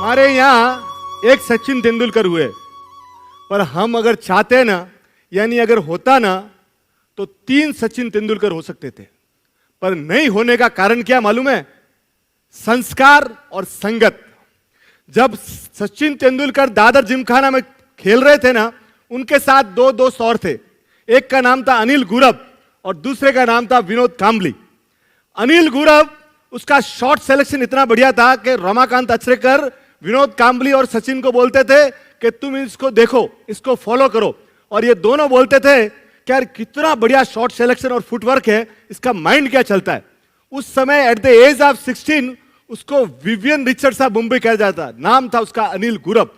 हमारे यहाँ एक सचिन तेंदुलकर हुए, पर हम अगर चाहते ना, यानी अगर होता ना, तो 3 सचिन तेंदुलकर हो सकते थे। पर नहीं होने का कारण क्या मालूम है? संस्कार और संगत। जब सचिन तेंदुलकर दादर जिमखाना में खेल रहे थे ना, उनके साथ दो दोस्त और थे। एक का नाम था अनिल गुरव और दूसरे का नाम था विनोद कांबली। अनिल गुरव, उसका शॉट सिलेक्शन इतना बढ़िया था कि रमाकांत अचरेकर विनोद कांबली और सचिन को बोलते थे कि तुम इसको देखो, इसको फॉलो करो। और ये दोनों बोलते थे कि यार कितना बढ़िया शॉट सिलेक्शन और फुटवर्क है, इसका माइंड क्या चलता है। उस समय एट द एज ऑफ 16 उसको विवियन रिचर्ड्स ऑफ मुंबई कहा जाता, नाम था उसका अनिल गुरव।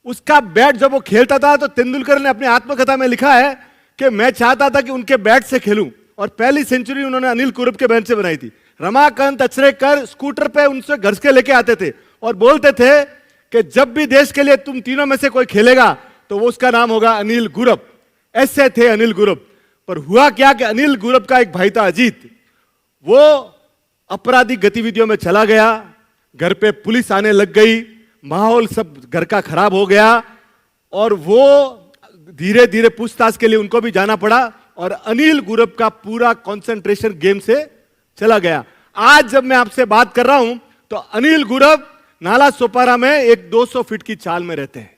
उसका बैट जब वो खेलता था तो तेंदुलकर ने अपनी आत्मकथा में लिखा है कि मैं चाहता था कि उनके बैट से खेलूं, और पहली सेंचुरी उन्होंने अनिल गुरव के बैट से बनाई थी। रमाकांत अचरेकर स्कूटर पे उनसे घर के लेके आते थे और बोलते थे कि जब भी देश के लिए तुम तीनों में से कोई खेलेगा तो वो उसका नाम होगा अनिल गुरव। ऐसे थे अनिल गुरव। पर हुआ क्या कि अनिल गुरव का एक भाई था अजीत, वो आपराधिक गतिविधियों में चला गया, घर पे पुलिस आने लग गई, माहौल सब घर का खराब हो गया और वो धीरे धीरे पूछताछ के लिए उनको भी जाना पड़ा और अनिल गुरव का पूरा कंसंट्रेशन गेम से चला गया। आज जब मैं आपसे बात कर रहा हूं तो अनिल गुरव नाला सोपारा में एक 200 फीट की चाल में रहते हैं।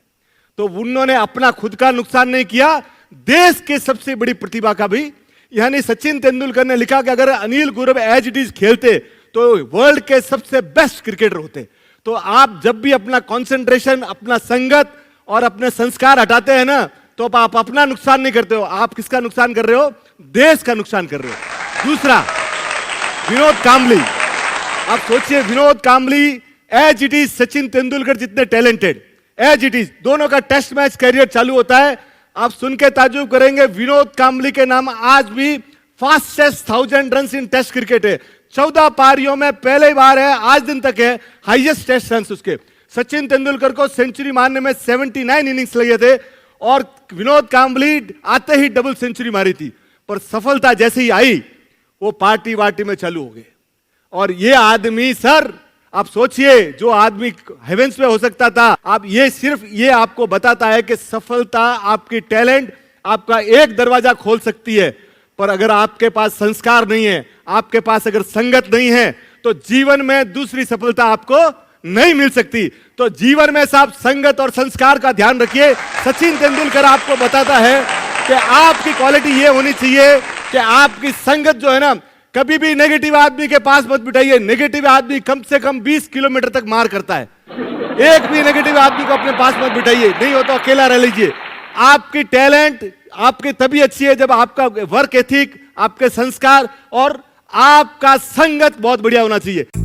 तो उन्होंने अपना खुद का नुकसान नहीं किया, देश के सबसे बड़ी प्रतिभा का भी। यानी सचिन तेंदुलकर ने लिखा कि अगर Anil Gurav as it is खेलते तो वर्ल्ड के सबसे बेस्ट क्रिकेटर होते। तो आप जब भी अपना कंसंट्रेशन, अपना संगत और अपने संस्कार हटाते हैं ना, तो आप अपना नुकसान नहीं करते हो, आप किसका नुकसान कर रहे हो? देश का नुकसान कर रहे हो। दूसरा, विनोद कांबली। आप सोचिए, Vinod Kambli as it is Sachin Tendulkar जितने टैलेंटेड, एज इट इज दोनों का टेस्ट मैच करियर चालू होता है। आप सुन के ताजुब करेंगे, विनोद कांबली के नाम आज भी fastest 1000 run in test cricket है। 14 पारियों में पहली बार है, आज दिन तक है हाईएस्ट टेस्ट रन उसके। सचिन तेंदुलकर को सेंचुरी मारने में 79 इनिंग्स लगे थे और विनोद कांबली आते ही डबल सेंचुरी मारी थी। पर सफलता जैसे ही आई वो पार्टी वार्टी में चालू हो गए। और ये आदमी, सर आप सोचिए, जो आदमी हेवेंस में हो सकता था, आप ये सिर्फ ये आपको बताता है कि सफलता, आपकी टैलेंट आपका एक दरवाजा खोल सकती है, पर अगर आपके पास संस्कार नहीं है, आपके पास अगर संगत नहीं है, तो जीवन में दूसरी सफलता आपको नहीं मिल सकती। तो जीवन में साहब संगत और संस्कार का ध्यान रखिए। सचिन तेंदुलकर आपको बताता है कि आपकी क्वालिटी ये होनी चाहिए कि आपकी संगत जो है ना, कभी भी नेगेटिव आदमी के पास मत बिठाइए। नेगेटिव आदमी कम से कम 20 किलोमीटर तक मार करता है। एक भी नेगेटिव आदमी को अपने पास मत बिठाइए, नहीं हो तो अकेला रह लीजिए। आपकी टैलेंट आपकी तभी अच्छी है जब आपका वर्क एथिक, आपके संस्कार और आपका संगत बहुत बढ़िया होना चाहिए।